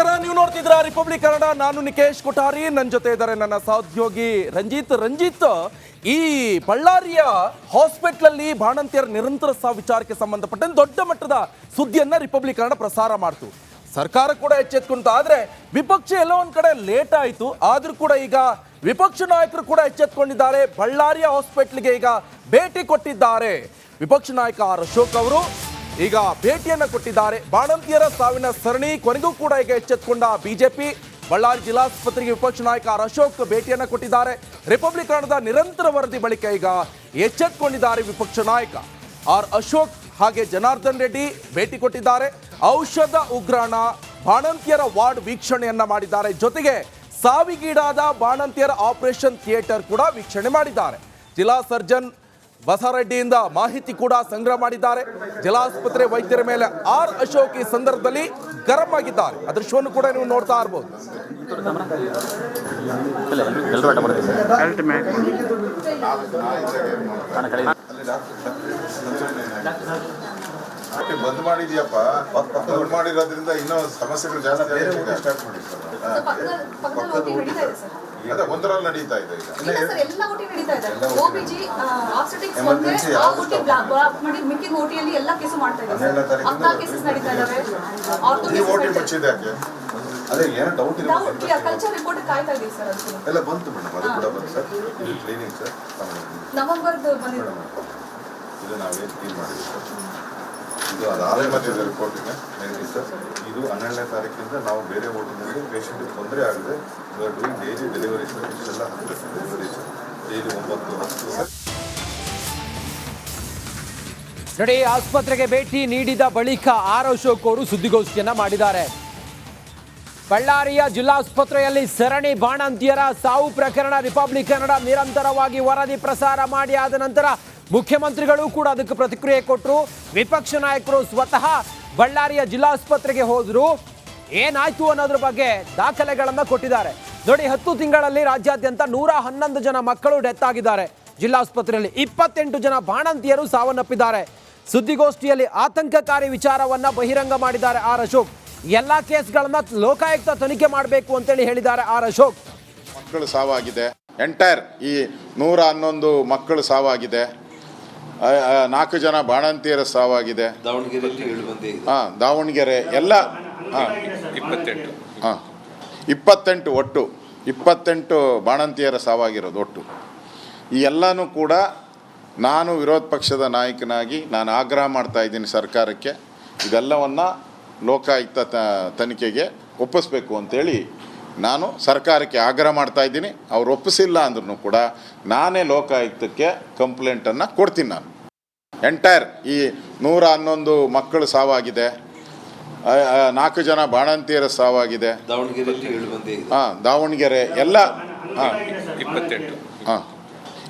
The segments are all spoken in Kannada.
ನಮಸ್ಕಾರ, ನೀವು ನೋಡ್ತಿದ್ರ ರಿಪಬ್ಲಿಕ್ ಕನ್ನಡ. ನಾನು ನಿಕೇಶ್ ಕೊಠಾರಿ, ನನ್ನ ಜೊತೆ ಇದ್ದಾರೆ ನನ್ನ ಸಹೋದ್ಯೋಗಿ ರಂಜಿತ್. ಈ ಬಳ್ಳಾರಿಯ ಹಾಸ್ಪಿಟಲ್ ಅಲ್ಲಿ ಬಾಣಂತಿಯರ ನಿರಂತರ ಸಾವು ವಿಚಾರಕ್ಕೆ ಸಂಬಂಧಪಟ್ಟಂತೆ ದೊಡ್ಡ ಮಟ್ಟದ ಸುದ್ದಿಯನ್ನ ರಿಪಬ್ಲಿಕ್ ಕನ್ನಡ ಪ್ರಸಾರ ಮಾಡ್ತು. ಸರ್ಕಾರ ಕೂಡ ಎಚ್ಚೆತ್ಕೊಂತ, ಆದ್ರೆ ವಿಪಕ್ಷ ಎಲ್ಲೋ ಒಂದ್ ಕಡೆ ಲೇಟ್ ಆಯ್ತು. ಆದ್ರೂ ಕೂಡ ಈಗ ವಿಪಕ್ಷ ನಾಯಕರು ಕೂಡ ಎಚ್ಚೆತ್ಕೊಂಡಿದ್ದಾರೆ. ಬಳ್ಳಾರಿಯ ಹಾಸ್ಪಿಟಲ್ಗೆ ಈಗ ಭೇಟಿ ಕೊಟ್ಟಿದ್ದಾರೆ. ವಿಪಕ್ಷ ನಾಯಕ ಆರ್ ಅಶೋಕ್ ಅವರು ಈಗ ಭೇಟಿಯನ್ನ ಕೊಟ್ಟಿದ್ದಾರೆ. ಬಾಣಂತಿಯರ ಸಾವಿನ ಸರಣಿ ಕೊನೆಗೂ ಕೂಡ ಈಗ ಎಚ್ಚೆತ್ತುಕೊಂಡ ಬಿಜೆಪಿ ಬಳ್ಳಾರಿ ಜಿಲ್ಲಾಸ್ಪತ್ರೆಗೆ ವಿಪಕ್ಷ ನಾಯಕ ಆರ್ ಅಶೋಕ್ ಭೇಟಿಯನ್ನ ಕೊಟ್ಟಿದ್ದಾರೆ. ರಿಪಬ್ಲಿಕ್ ಕನ್ನಡದ ನಿರಂತರ ವರದಿ ಬಳಿಕ ಈಗ ಎಚ್ಚೆತ್ತುಕೊಂಡಿದ್ದಾರೆ ವಿಪಕ್ಷ ನಾಯಕ ಆರ್ ಅಶೋಕ್. ಹಾಗೆ ಜನಾರ್ದನ್ ರೆಡ್ಡಿ ಭೇಟಿ ಕೊಟ್ಟಿದ್ದಾರೆ. ಔಷಧ ಉಗ್ರಾಣ ಬಾಣಂತಿಯರ ವಾರ್ಡ್ ವೀಕ್ಷಣೆಯನ್ನ ಮಾಡಿದ್ದಾರೆ. ಜೊತೆಗೆ ಸಾವಿಗೀಡಾದ ಬಾಣಂತಿಯರ ಆಪರೇಷನ್ ಥಿಯೇಟರ್ ಕೂಡ ವೀಕ್ಷಣೆ ಮಾಡಿದ್ದಾರೆ. ಜಿಲ್ಲಾ ಸರ್ಜನ್ ಬಸವರೆಡ್ಡಿಯಿಂದ ಮಾಹಿತಿ ಕೂಡ ಸಂಗ್ರಹ ಮಾಡಿದ್ದಾರೆ. ಜಿಲ್ಲಾಸ್ಪತ್ರೆ ವೈದ್ಯರ ಮೇಲೆ ಆರ್ ಅಶೋಕ್ ಈ ಸಂದರ್ಭದಲ್ಲಿ ಗರಂ ಆಗಿದ್ದಾರೆ. ಅದೃಶ್ಯವನ್ನು ಕೂಡ ನೀವು ನೋಡ್ತಾ ಇರಬಹುದು. ಬಂದ್ ಮಾಡಿದ್ಯಪ್ಪ, ಬಂದ್ ಮಾಡಿರೋದ್ರಿಂದ ಇನ್ನೂ ಸಮಸ್ಯೆಗಳು ಜಾಸ್ತಿ ಅದೇ ಒಂದರಲ್ಲಿ ನಡೀತಾ ಇದೆ. ಅದೇ ಏನೋ ಡೌಟ್ ಇದೆ, ಎಲ್ಲ ಬಂತು ಮೇಡಮ್, ಅದು ಕೂಡ ಬಂತು ಸರ್. ಇದು ಕ್ಲೀನಿಂಗ್ ಸರ್, ಇದು ನಾವೇ ಕ್ಲೀನ್ ಮಾಡಿದ್ವಿ ಸರ್. ಇದು ಅದಾದ ಮತ್ತೆ ರಿಪೋರ್ಟ್ ಇದೆ ಸರ್. ಇದು 12ನೇ ತಾರೀಕಿಂದ ನಾವು ಬೇರೆ ಓಟಿನಲ್ಲಿ ಪೇಷಂಟ್ಗೆ ತೊಂದರೆ ಆಗಿದೆ. Doing daily delivery sir. ಇಷ್ಟೆಲ್ಲ ಡೆಲಿವರಿ ಸರ್, ಡೈಲಿ 9-10 ಸರ್. ನೋಡಿ, ಆಸ್ಪತ್ರೆಗೆ ಭೇಟಿ ನೀಡಿದ ಬಳಿಕ ಆರ್ ಅಶೋಕ್ ಅವರು ಸುದ್ದಿಗೋಷ್ಠಿಯನ್ನ ಮಾಡಿದ್ದಾರೆ. ಬಳ್ಳಾರಿಯ ಜಿಲ್ಲಾಸ್ಪತ್ರೆಯಲ್ಲಿ ಸರಣಿ ಬಾಣಂತಿಯರ ಸಾವು ಪ್ರಕರಣ ರಿಪಬ್ಲಿಕ್ ಕನ್ನಡ ನಿರಂತರವಾಗಿ ವರದಿ ಪ್ರಸಾರ ಮಾಡಿ ಆದ ನಂತರ ಮುಖ್ಯಮಂತ್ರಿಗಳು ಕೂಡ ಅದಕ್ಕೆ ಪ್ರತಿಕ್ರಿಯೆ ಕೊಟ್ಟರು. ವಿಪಕ್ಷ ನಾಯಕರು ಸ್ವತಃ ಬಳ್ಳಾರಿಯ ಜಿಲ್ಲಾಸ್ಪತ್ರೆಗೆ ಹೋದ್ರು. ಏನಾಯ್ತು ಅನ್ನೋದ್ರ ಬಗ್ಗೆ ದಾಖಲೆಗಳನ್ನು ಕೊಟ್ಟಿದ್ದಾರೆ. ನೋಡಿ, 10 ತಿಂಗಳಲ್ಲಿ ರಾಜ್ಯಾದ್ಯಂತ 111 ಜನ ಮಕ್ಕಳು ಡೆತ್ ಆಗಿದ್ದಾರೆ. ಜಿಲ್ಲಾಸ್ಪತ್ರೆಯಲ್ಲಿ 28 ಜನ ಬಾಣಂತಿಯರು ಸಾವನ್ನಪ್ಪಿದ್ದಾರೆ. ಸುದ್ದಿಗೋಷ್ಠಿಯಲ್ಲಿ ಆತಂಕಕಾರಿ ವಿಚಾರವನ್ನ ಬಹಿರಂಗ ಮಾಡಿದ್ದಾರೆ ಆರ್ ಅಶೋಕ್. ಎಲ್ಲಾ ಕೇಸ್ಗಳನ್ನ ಲೋಕಾಯುಕ್ತ ತನಿಖೆ ಮಾಡಬೇಕು ಅಂತೇಳಿ ಹೇಳಿದ್ದಾರೆ ಆರ್ ಅಶೋಕ್. ಮಕ್ಕಳು ಸಾವಾಗಿದೆ, ಎಂಟೈರ್ ಈ 111 ಮಕ್ಕಳು ಸಾವಾಗಿದೆ. 4 ಜನ ಬಾಣಂತಿಯರ ಸಾವಾಗಿದೆ. ದಾವಣಗೆರೆ ಎಲ್ಲ 28 ಒಟ್ಟು 28 ಬಾಣಂತಿಯರ ಸಾವಾಗಿರೋದು ಒಟ್ಟು. ಈ ಎಲ್ಲನೂ ಕೂಡ ನಾನು ವಿರೋಧ ಪಕ್ಷದ ನಾಯಕನಾಗಿ ನಾನು ಆಗ್ರಹ ಮಾಡ್ತಾ ಇದ್ದೀನಿ ಸರ್ಕಾರಕ್ಕೆ. ಇದೆಲ್ಲವನ್ನು ಲೋಕಾಯುಕ್ತ ತನಿಖೆಗೆ ಒಪ್ಪಿಸ್ಬೇಕು ಅಂತೇಳಿ ನಾನು ಸರ್ಕಾರಕ್ಕೆ ಆಗ್ರಹ ಮಾಡ್ತಾ ಇದ್ದೀನಿ. ಅವ್ರು ಒಪ್ಪಿಸಿಲ್ಲ ಅಂದ್ರೂ ಕೂಡ ನಾನೇ ಲೋಕಾಯುಕ್ತಕ್ಕೆ ಕಂಪ್ಲೇಂಟನ್ನು ಕೊಡ್ತೀನಿ. ನಾನು ಎಂಟೈರ್ ಈ 111 ಮಕ್ಕಳು ಸಾವಾಗಿದೆ. 4 ಜನ ಬಾಣಂತಿಯರ ಸಾವಾಗಿದೆ. ದಾವಣಗೆರೆ ಎಲ್ಲ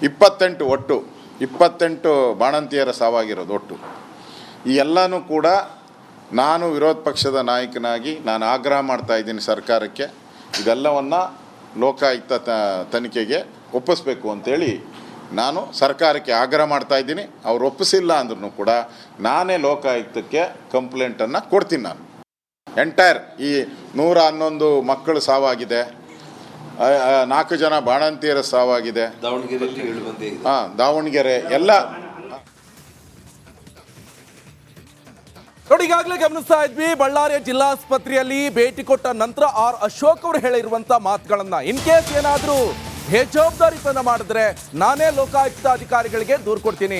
28 ಒಟ್ಟು 28 ಬಾಣಂತಿಯರ ಸಾವಾಗಿರೋದು ಒಟ್ಟು. ಈ ಎಲ್ಲನೂ ಕೂಡ ನಾನು ವಿರೋಧ ಪಕ್ಷದ ನಾಯಕನಾಗಿ ನಾನು ಆಗ್ರಹ ಮಾಡ್ತಾ ಇದ್ದೀನಿ ಸರ್ಕಾರಕ್ಕೆ. ಇದೆಲ್ಲವನ್ನು ಲೋಕಾಯುಕ್ತ ತನಿಖೆಗೆ ಒಪ್ಪಿಸ್ಬೇಕು ಅಂತೇಳಿ ನಾನು ಸರ್ಕಾರಕ್ಕೆ ಆಗ್ರಹ ಮಾಡ್ತಾ ಇದ್ದೀನಿ. ಅವ್ರು ಒಪ್ಪಿಸಿಲ್ಲ ಅಂದ್ರೂ ಕೂಡ ನಾನೇ ಲೋಕಾಯುಕ್ತಕ್ಕೆ ಕಂಪ್ಲೇಂಟನ್ನು ಕೊಡ್ತೀನಿ. ನಾನು ಎಂಟೈರ್ ಈ 111 ಮಕ್ಕಳು ಸಾವಾಗಿದೆ. 4 ಜನ ಬಾಣಂತಿಯರ ಸಾವಾಗಿದೆ. ದಾವಣಗೆರೆ ಎಲ್ಲ ನೋಡಿ, ಈಗಾಗಲೇ ಗಮನಿಸ್ತಾ ಇದ್ವಿ. ಬಳ್ಳಾರಿಯ ಜಿಲ್ಲಾಸ್ಪತ್ರೆಯಲ್ಲಿ ಭೇಟಿ ಕೊಟ್ಟ ನಂತರ ಆರ್ ಅಶೋಕ್ ಅವರು ಹೇಳಿರುವಂತ ಮಾತುಗಳನ್ನ, ಇನ್ ಕೇಸ್ ಏನಾದ್ರೂ ಬೇಜವಾಬ್ದಾರಿತನ ಮಾಡಿದ್ರೆ ನಾನೇ ಲೋಕಾಯುಕ್ತ ಅಧಿಕಾರಿಗಳಿಗೆ ದೂರು ಕೊಡ್ತೀನಿ.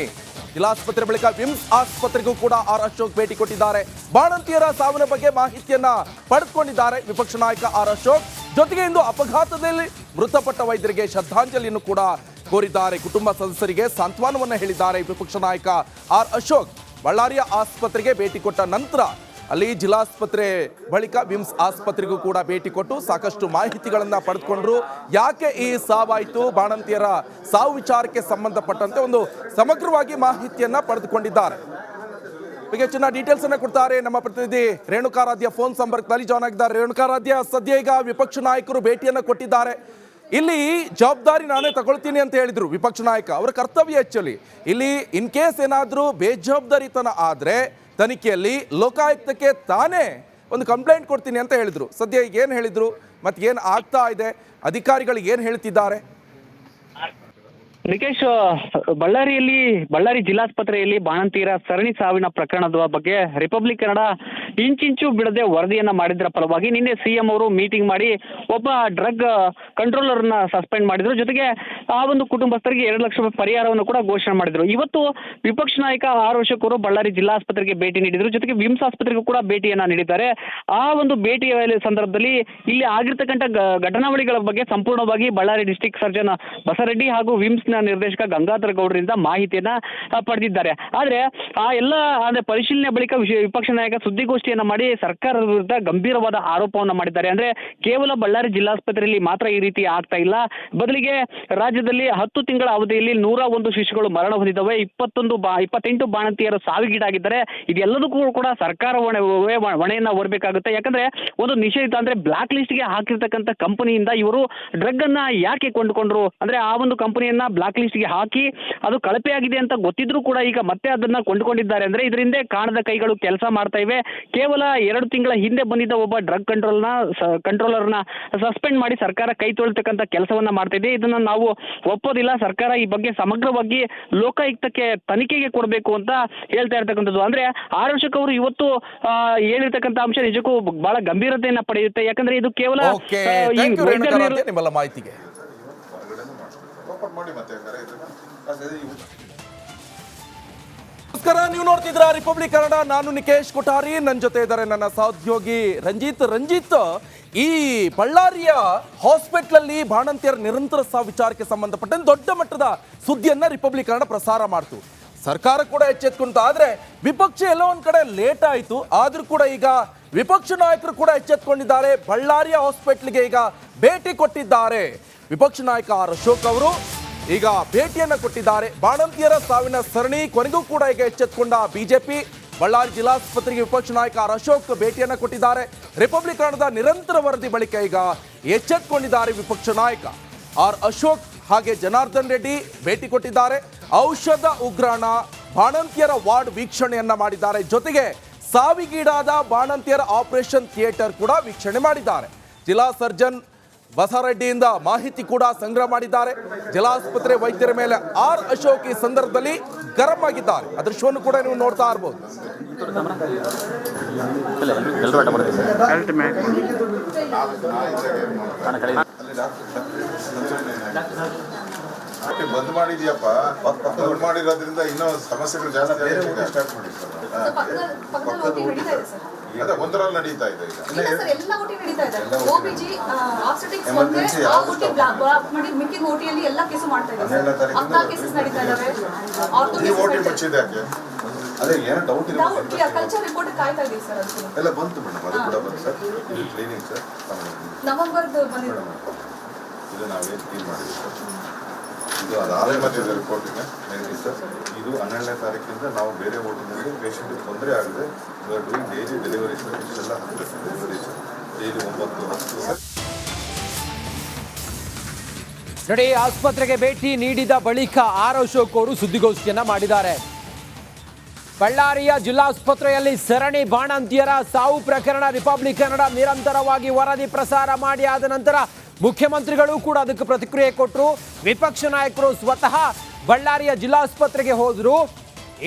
ಜಿಲ್ಲಾಸ್ಪತ್ರೆ ಬಳಿಕ ವಿಮ್ಸ್ ಆಸ್ಪತ್ರೆಗೂ ಕೂಡ ಆರ್ ಅಶೋಕ್ ಭೇಟಿ ಕೊಟ್ಟಿದ್ದಾರೆ. ಬಾಣಂತಿಯರ ಸಾವಿನ ಬಗ್ಗೆ ಮಾಹಿತಿಯನ್ನ ಪಡೆದುಕೊಂಡಿದ್ದಾರೆ ವಿಪಕ್ಷ ನಾಯಕ ಆರ್ ಅಶೋಕ್. ಜೊತೆಗೆ ಇಂದು ಅಪಘಾತದಲ್ಲಿ ಮೃತಪಟ್ಟ ವೈದ್ಯರಿಗೆ ಶ್ರದ್ಧಾಂಜಲಿಯನ್ನು ಕೂಡ ಕೋರಿದ್ದಾರೆ. ಕುಟುಂಬ ಸದಸ್ಯರಿಗೆ ಸಾಂತ್ವನವನ್ನು ಹೇಳಿದ್ದಾರೆ ವಿಪಕ್ಷ ನಾಯಕ ಆರ್ ಅಶೋಕ್. ಬಳ್ಳಾರಿಯ ಆಸ್ಪತ್ರೆಗೆ ಭೇಟಿ ಕೊಟ್ಟ ನಂತರ ಅಲ್ಲಿ ಜಿಲ್ಲಾಸ್ಪತ್ರೆ ಬಳಿಕ ವಿಮ್ಸ್ ಆಸ್ಪತ್ರೆಗೂ ಕೂಡ ಭೇಟಿ ಕೊಟ್ಟು ಸಾಕಷ್ಟು ಮಾಹಿತಿಗಳನ್ನು ಪಡೆದುಕೊಂಡ್ರು. ಯಾಕೆ ಈ ಸಾವಾಯಿತು, ಬಾಣಂತಿಯರ ಸಾವು ವಿಚಾರಕ್ಕೆ ಸಂಬಂಧಪಟ್ಟಂತೆ ಒಂದು ಸಮಗ್ರವಾಗಿ ಮಾಹಿತಿಯನ್ನ ಪಡೆದುಕೊಂಡಿದ್ದಾರೆ. ಈಗ ಹೆಚ್ಚಿನ ಡೀಟೇಲ್ಸ್ ಅನ್ನ ಕೊಡ್ತಾರೆ ನಮ್ಮ ಪ್ರತಿನಿಧಿ ರೇಣುಕಾರಾಧ್ಯ. ಫೋನ್ ಸಂಪರ್ಕದಲ್ಲಿ ಜಾಯ್ನ್ ಆಗಿದ್ದಾರೆ. ರೇಣುಕಾರಾಧ್ಯ, ಸದ್ಯ ಈಗ ವಿಪಕ್ಷ ನಾಯಕರು ಭೇಟಿಯನ್ನು ಕೊಟ್ಟಿದ್ದಾರೆ. ಇಲ್ಲಿ ಜವಾಬ್ದಾರಿ ನಾನೇ ತಗೊಳ್ತೀನಿ ಅಂತ ಹೇಳಿದ್ರು ವಿಪಕ್ಷ ನಾಯಕ. ಅವರ ಕರ್ತವ್ಯ ಆಕ್ಚುಲಿ ಇಲ್ಲಿ ಇನ್ ಕೇಸ್ ಏನಾದರೂ ಬೇಜವಾಬ್ದಾರಿತನ ಆದರೆ ತನಿಖೆಯಲ್ಲಿ ಲೋಕಾಯುಕ್ತಕ್ಕೆ ತಾನೇ ಒಂದು ಕಂಪ್ಲೇಂಟ್ ಕೊಡ್ತೀನಿ ಅಂತ ಹೇಳಿದ್ರು. ಸದ್ಯ ಈಗ ಏನು ಹೇಳಿದ್ರು ಮತ್ತು ಏನು ಆಗ್ತಾ ಇದೆ, ಅಧಿಕಾರಿಗಳು ಏನು ಹೇಳ್ತಿದ್ದಾರೆ? ನಿಕೇಶ್, ಬಳ್ಳಾರಿ ಜಿಲ್ಲಾಸ್ಪತ್ರೆಯಲ್ಲಿ ಬಾಣಂತಿಯರ ಸರಣಿ ಸಾವಿನ ಪ್ರಕರಣದ ಬಗ್ಗೆ ರಿಪಬ್ಲಿಕ್ ಕನ್ನಡ ಇಂಚಿಂಚು ಬಿಡದೆ ವರದಿಯನ್ನ ಮಾಡಿದ್ರ ಫಲವಾಗಿ ನಿನ್ನೆ ಸಿಎಂ ಅವರು ಮೀಟಿಂಗ್ ಮಾಡಿ ಒಬ್ಬ ಡ್ರಗ್ ಕಂಟ್ರೋಲರ್ನ ಸಸ್ಪೆಂಡ್ ಮಾಡಿದ್ರು. ಜೊತೆಗೆ ಆ ಒಂದು ಕುಟುಂಬಸ್ಥರಿಗೆ 2 ಲಕ್ಷ ರೂಪಾಯಿ ಪರಿಹಾರವನ್ನು ಕೂಡ ಘೋಷಣೆ ಮಾಡಿದ್ರು. ಇವತ್ತು ವಿಪಕ್ಷ ನಾಯಕ ಆರ್ ಅಶೋಕ್ ಅವರು ಬಳ್ಳಾರಿ ಜಿಲ್ಲಾಸ್ಪತ್ರೆಗೆ ಭೇಟಿ ನೀಡಿದ್ರು. ಜೊತೆಗೆ ವಿಮ್ಸ್ ಆಸ್ಪತ್ರೆಗೂ ಕೂಡ ಭೇಟಿಯನ್ನ ನೀಡಿದ್ದಾರೆ. ಆ ಒಂದು ಭೇಟಿಯ ಸಂದರ್ಭದಲ್ಲಿ ಇಲ್ಲಿ ಆಗಿರ್ತಕ್ಕಂಥ ಘಟನಾವಳಿಗಳ ಬಗ್ಗೆ ಸಂಪೂರ್ಣವಾಗಿ ಬಳ್ಳಾರಿ ಡಿಸ್ಟ್ರಿಕ್ಟ್ ಸರ್ಜನ್ ಬಸರೆಡ್ಡಿ ಹಾಗೂ ವಿಮ್ಸ್ ನಿರ್ದೇಶಕ ಗಂಗಾಧರ ಗೌಡರಿಂದ ಮಾಹಿತಿಯನ್ನ ಪಡೆದಿದ್ದಾರೆ. ಆದ್ರೆ ಆ ಎಲ್ಲ ಪರಿಶೀಲನೆ ಬಳಿಕ ವಿಪಕ್ಷ ನಾಯಕ ಸುದ್ದಿಗೋಷ್ಠಿಯನ್ನ ಮಾಡಿ ಸರ್ಕಾರದ ವಿರುದ್ಧ ಗಂಭೀರವಾದ ಆರೋಪವನ್ನ ಮಾಡಿದ್ದಾರೆ. ಅಂದ್ರೆ ಕೇವಲ ಬಳ್ಳಾರಿ ಜಿಲ್ಲಾಸ್ಪತ್ರೆಯಲ್ಲಿ ಮಾತ್ರ ಈ ರೀತಿ ಆಗ್ತಾ ಇಲ್ಲ, ಬದಲಿಗೆ ರಾಜ್ಯದಲ್ಲಿ 10 ತಿಂಗಳ ಅವಧಿಯಲ್ಲಿ 101 ಶಿಶುಗಳು ಮರಣ ಹೊಂದಿದ್ದಾವೆ, 28 ಬಾಣಂತಿಯರು ಸಾವಿಗೀಡಾಗಿದ್ದಾರೆ. ಇದೆಲ್ಲದಕ್ಕೂ ಕೂಡ ಸರ್ಕಾರ ಹೊಣೆಯನ್ನ ಹೊರಬೇಕಾಗುತ್ತೆ. ಯಾಕಂದ್ರೆ ಒಂದು ನಿಷೇಧಿತ ಅಂದ್ರೆ ಬ್ಲಾಕ್ ಲಿಸ್ಟ್ ಗೆ ಹಾಕಿರ್ತಕ್ಕಂಥ ಕಂಪನಿಯಿಂದ ಇವರು ಡ್ರಗ್ ಅನ್ನ ಯಾಕೆ ಕೊಂಡುಕೊಂಡ್ರು ಅಂದ್ರೆ ಆ ಒಂದು ಕಂಪನಿಯನ್ನ ಬ್ಲಾಕ್ ಲಿಸ್ಟ್ ಗೆ ಹಾಕಿ ಅದು ಕಳಪೆಯಾಗಿದೆ ಅಂತ ಗೊತ್ತಿದ್ರು ಕೂಡ ಈಗ ಮತ್ತೆ ಅದನ್ನ ಕೊಂಡುಕೊಂಡಿದ್ದಾರೆ. ಅಂದ್ರೆ ಇದರಿಂದ ಕಾಣದ ಕೈಗಳು ಕೆಲಸ ಮಾಡ್ತಾ ಇವೆ. ಕೇವಲ 2 ತಿಂಗಳ ಹಿಂದೆ ಬಂದಿದ್ದ ಒಬ್ಬ ಡ್ರಗ್ ಕಂಟ್ರೋಲರ್ನ ಸಸ್ಪೆಂಡ್ ಮಾಡಿ ಸರ್ಕಾರ ಕೈ ತೊಳಿತಕ್ಕಂಥ ಕೆಲಸವನ್ನ ಮಾಡ್ತಾ ಇದೆ. ಇದನ್ನ ನಾವು ಒಪ್ಪೋದಿಲ್ಲ. ಸರ್ಕಾರ ಈ ಬಗ್ಗೆ ಸಮಗ್ರವಾಗಿ ಲೋಕಾಯುಕ್ತಕ್ಕೆ ತನಿಖೆಗೆ ಕೊಡಬೇಕು ಅಂತ ಹೇಳ್ತಾ ಇರ್ತಕ್ಕಂಥದ್ದು. ಅಂದ್ರೆ ಆರ್ ಅಶೋಕ್ ಅವರು ಇವತ್ತು ಹೇಳಿರ್ತಕ್ಕಂಥ ಅಂಶ ನಿಜಕ್ಕೂ ಬಹಳ ಗಂಭೀರತೆಯನ್ನ ಪಡೆಯುತ್ತೆ. ಯಾಕಂದ್ರೆ ಇದು ಕೇವಲ ನಿಮ್ಮೆಲ್ಲ ಮಾಹಿತಿಗೆ ನಮಸ್ಕಾರ. ನೀವು ನೋಡ್ತಿದ್ರ ರಿಪಬ್ಲಿಕ್ ಕನ್ನಡ. ನಾನು ನಿಕೇಶ್ ಕೊಠಾರಿ, ನನ್ನ ಜೊತೆ ಇದ್ದಾರೆ ನನ್ನ ಸಹೋದ್ಯೋಗಿ ರಂಜಿತ್. ಈ ಬಳ್ಳಾರಿಯ ಹಾಸ್ಪಿಟಲ್ ಅಲ್ಲಿ ಬಾಣಂತಿಯರ ನಿರಂತರ ಸಾವು ವಿಚಾರಕ್ಕೆ ಸಂಬಂಧಪಟ್ಟಂತೆ ದೊಡ್ಡ ಮಟ್ಟದ ಸುದ್ದಿಯನ್ನ ರಿಪಬ್ಲಿಕ್ ಕನ್ನಡ ಪ್ರಸಾರ ಮಾಡ್ತು. ಸರ್ಕಾರ ಕೂಡ ಎಚ್ಚೆತ್ಕೊಂತ, ಆದ್ರೆ ವಿಪಕ್ಷ ಎಲ್ಲೋ ಒಂದ್ ಕಡೆ ಲೇಟ್ ಆಯ್ತು. ಆದ್ರೂ ಕೂಡ ಈಗ ವಿಪಕ್ಷ ನಾಯಕರು ಕೂಡ ಎಚ್ಚೆತ್ಕೊಂಡಿದ್ದಾರೆ. ಬಳ್ಳಾರಿಯ ಹಾಸ್ಪಿಟಲ್ಗೆ ಈಗ ಭೇಟಿ ಕೊಟ್ಟಿದ್ದಾರೆ. ವಿಪಕ್ಷ ನಾಯಕ ಆರ್ ಅಶೋಕ್ ಅವರು ಈಗ ಭೇಟಿಯನ್ನ ಕೊಟ್ಟಿದ್ದಾರೆ. ಬಾಣಂತಿಯರ ಸಾವಿನ ಸರಣಿ ಕೊನೆಗೂ ಕೂಡ ಈಗ ಎಚ್ಚೆತ್ಕೊಂಡ ಬಿಜೆಪಿ ಬಳ್ಳಾರಿ ಜಿಲ್ಲಾಸ್ಪತ್ರೆಗೆ ವಿಪಕ್ಷ ನಾಯಕ ಆರ್ ಅಶೋಕ್ ಭೇಟಿಯನ್ನ ಕೊಟ್ಟಿದ್ದಾರೆ. ರಿಪಬ್ಲಿಕ್ ಕನ್ನಡದ ನಿರಂತರ ವರದಿ ಬಳಿಕ ಈಗ ಎಚ್ಚೆತ್ಕೊಂಡಿದ್ದಾರೆ ವಿಪಕ್ಷ ನಾಯಕ ಆರ್ ಅಶೋಕ್. ಹಾಗೆ ಜನಾರ್ದನ್ ರೆಡ್ಡಿ ಭೇಟಿ ಕೊಟ್ಟಿದ್ದಾರೆ. ಔಷಧ ಉಗ್ರಾಣ ಬಾಣಂತಿಯರ ವಾರ್ಡ್ ವೀಕ್ಷಣೆಯನ್ನ ಮಾಡಿದ್ದಾರೆ. ಜೊತೆಗೆ ಸಾವಿಗೀಡಾದ ಬಾಣಂತಿಯರ ಆಪರೇಷನ್ ಥಿಯೇಟರ್ ಕೂಡ ವೀಕ್ಷಣೆ ಮಾಡಿದ್ದಾರೆ. ಜಿಲ್ಲಾ ಸರ್ಜನ್ ಬಸರೆಡ್ಡಿಯಿಂದ ಮಾಹಿತಿ ಕೂಡ ಸಂಗ್ರಹ ಮಾಡಿದ್ದಾರೆ. ಜಿಲ್ಲಾಸ್ಪತ್ರೆ ವೈದ್ಯರ ಮೇಲೆ ಆರ್ ಅಶೋಕ್ ಈ ಸಂದರ್ಭದಲ್ಲಿ ಗರಂ ಆಗಿದ್ದಾರೆ. ಅದೃಶ್ಯವನ್ನು ಕೂಡ ನೀವು ನೋಡ್ತಾ ಇರಬಹುದು. ಬಂದ್ ಮಾಡಿದ್ಯಪ್ಪ, ಬಂದ್ ಮಾಡಿರೋದ್ರಿಂದ ಇನ್ನೂ ಸಮಸ್ಯೆಗಳು ಜಾಸ್ತಿ ಅದೇ ಒಂದರಲ್ಲಿ ನಡೀತಾ ಇದೆ. ಎಲ್ಲ ಓಟಿ ನಡೀತಾ ಇದೆ. OBG ಆಬ್ಸ್ಟೆಟಿಕ್ಸ್ ಬಂದ್ರೆ ಆ ಓಟಿ ಬ್ಲಾಕ್ ಮಾಡಿ ಮಿಕ್ಕಿದ ಓಟಿಯಲ್ಲಿ ಎಲ್ಲ ಕೇಸು ಮಾಡ್ತಾ ಇದ್ದಾರೆ. 14 ಕೇಸಸ್ ನಡೀತಾ ಇದಾವೆ. ಈ ಓಟಿ ಮುಚ್ಚಿದೆ ಯಾಕೆ? ಅದೇ ಏನೋ ಡೌಟ್ ಇದೆ. ಕಲ್ಚರ್ ರಿಪೋರ್ಟ್ ಕಾಯ್ತಾ ಇದೀವಿ ಸರ್. ಅದು ಎಲ್ಲ ಬಂತು ಮೇಡಮ್, ಅದು ಕೂಡ ಬಂತು ಸರ್. ಇದು ಕ್ಲೀನಿಂಗ್ ಸರ್, ನವೆಂಬರ್ದು ಬಂದಿದೆ. ಇದು ನಾವೇ ಕ್ಲೀನ್ ಮಾಡಿದ್ವಿ ಸರ್. ಇದು ಅದಾದ ಮತ್ತೆ ರಿಪೋರ್ಟ್ ಇದೆ ಸರ್. ಇದು 12ನೇ ತಾರೀಕಿಂದ ನಾವು ಬೇರೆ ಓಟಿನಲ್ಲಿ ಪೇಷಂಟ್ಗೆ ತೊಂದರೆ ಆಗಿದೆ. Doing daily delivery sir. ಇಷ್ಟೆಲ್ಲ ಡೆಲಿವರಿ ಸರ್. Daily 9-10 sir. ನೋಡಿ, ಆಸ್ಪತ್ರೆಗೆ ಭೇಟಿ ನೀಡಿದ ಬಳಿಕ ಆರ್ ಅಶೋಕ್ ಅವರು ಸುದ್ದಿಗೋಷ್ಠಿಯನ್ನ ಮಾಡಿದ್ದಾರೆ. ಬಳ್ಳಾರಿಯ ಜಿಲ್ಲಾಸ್ಪತ್ರೆಯಲ್ಲಿ ಸರಣಿ ಬಾಣಂತಿಯರ ಸಾವು ಪ್ರಕರಣ ರಿಪಬ್ಲಿಕ್ ಕನ್ನಡ ನಿರಂತರವಾಗಿ ವರದಿ ಪ್ರಸಾರ ಮಾಡಿ ಆದ ನಂತರ ಮುಖ್ಯಮಂತ್ರಿಗಳು ಕೂಡ ಅದಕ್ಕೆ ಪ್ರತಿಕ್ರಿಯೆ ಕೊಟ್ಟರು. ವಿಪಕ್ಷ ನಾಯಕರು ಸ್ವತಃ ಬಳ್ಳಾರಿಯ ಜಿಲ್ಲಾಸ್ಪತ್ರೆಗೆ ಹೋದ್ರು.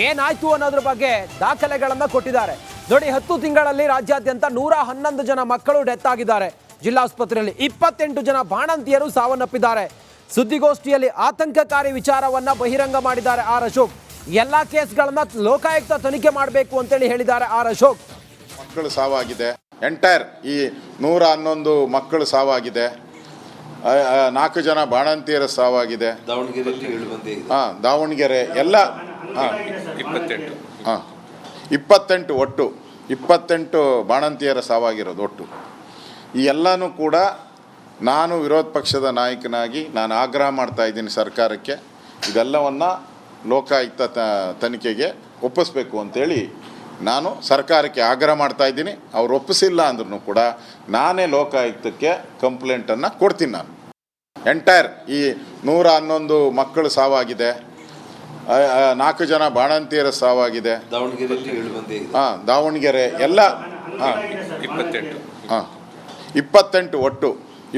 ಏನಾಯ್ತು ಅನ್ನೋದ್ರ ಬಗ್ಗೆ ದಾಖಲೆಗಳನ್ನು ಕೊಟ್ಟಿದ್ದಾರೆ. ನೋಡಿ, 10 ತಿಂಗಳಲ್ಲಿ ರಾಜ್ಯಾದ್ಯಂತ 111 ಜನ ಮಕ್ಕಳು ಡೆತ್ ಆಗಿದ್ದಾರೆ. ಜಿಲ್ಲಾಸ್ಪತ್ರೆಯಲ್ಲಿ 28 ಜನ ಬಾಣಂತಿಯರು ಸಾವನ್ನಪ್ಪಿದ್ದಾರೆ. ಸುದ್ದಿಗೋಷ್ಠಿಯಲ್ಲಿ ಆತಂಕಕಾರಿ ವಿಚಾರವನ್ನ ಬಹಿರಂಗ ಮಾಡಿದ್ದಾರೆ ಆರ್ ಅಶೋಕ್. ಎಲ್ಲಾ ಕೇಸ್ಗಳನ್ನ ಲೋಕಾಯುಕ್ತ ತನಿಖೆ ಮಾಡಬೇಕು ಅಂತೇಳಿ ಹೇಳಿದ್ದಾರೆ ಆರ್ ಅಶೋಕ್. ಮಕ್ಕಳು ಸಾವಾಗಿದೆ, ಎಂಟೈರ್ ಈ 111 ಮಕ್ಕಳು ಸಾವಾಗಿದೆ, 4 ಜನ ಬಾಣಂತಿಯರ ಸಾವಾಗಿದೆ. ದಾವಣಗೆರೆ ಎಲ್ಲ 28 ಒಟ್ಟು 28 ಬಾಣಂತಿಯರ ಸಾವಾಗಿರೋದು ಒಟ್ಟು. ಈ ಎಲ್ಲನೂ ಕೂಡ ನಾನು ವಿರೋಧ ಪಕ್ಷದ ನಾಯಕನಾಗಿ ನಾನು ಆಗ್ರಹ ಮಾಡ್ತಾ ಇದ್ದೀನಿ ಸರ್ಕಾರಕ್ಕೆ. ಇದೆಲ್ಲವನ್ನು ಲೋಕಾಯುಕ್ತ ತನಿಖೆಗೆ ಒಪ್ಪಿಸ್ಬೇಕು ಅಂತೇಳಿ ನಾನು ಸರ್ಕಾರಕ್ಕೆ ಆಗ್ರಹ ಮಾಡ್ತಾ ಇದ್ದೀನಿ. ಅವ್ರು ಒಪ್ಪಿಸಿಲ್ಲ ಅಂದ್ರೂ ಕೂಡ ನಾನೇ ಲೋಕಾಯುಕ್ತಕ್ಕೆ ಕಂಪ್ಲೇಂಟನ್ನು ಕೊಡ್ತೀನಿ. ನಾನು ಎಂಟೈರ್ ಈ 111 ಮಕ್ಕಳು ಸಾವಾಗಿದೆ, 4 ಜನ ಬಾಣಂತಿಯರ ಸಾವಾಗಿದೆ. ದಾವಣಗೆರೆ ಎಲ್ಲ ಹಾಂ 28 ಒಟ್ಟು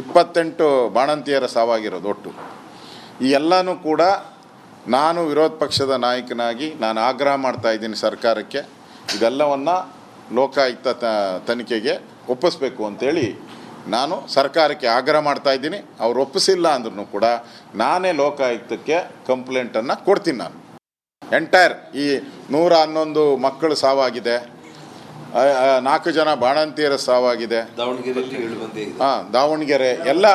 28 ಬಾಣಂತಿಯರ ಸಾವಾಗಿರೋದು ಒಟ್ಟು. ಈ ಎಲ್ಲನೂ ಕೂಡ ನಾನು ವಿರೋಧ ಪಕ್ಷದ ನಾಯಕನಾಗಿ ನಾನು ಆಗ್ರಹ ಮಾಡ್ತಾ ಇದ್ದೀನಿ ಸರ್ಕಾರಕ್ಕೆ, ಇದೆಲ್ಲವನ್ನು ಲೋಕಾಯುಕ್ತ ತನಿಖೆಗೆ ಒಪ್ಪಿಸ್ಬೇಕು ಅಂತೇಳಿ ನಾನು ಸರ್ಕಾರಕ್ಕೆ ಆಗ್ರಹ ಮಾಡ್ತಾ ಇದ್ದೀನಿ. ಅವ್ರು ಒಪ್ಪಿಸಿಲ್ಲ ಅಂದ್ರೂ ಕೂಡ ನಾನೇ ಲೋಕಾಯುಕ್ತಕ್ಕೆ ಕಂಪ್ಲೇಂಟನ್ನು ಕೊಡ್ತೀನಿ. ನಾನು ಎಂಟೈರ್ ಈ 111 ಮಕ್ಕಳು ಸಾವಾಗಿದೆ, 4 ಜನ ಬಾಣಂತಿಯರ ಸಾವಾಗಿದೆ, ದಾವಣಗೆರೆ ಎಲ್ಲ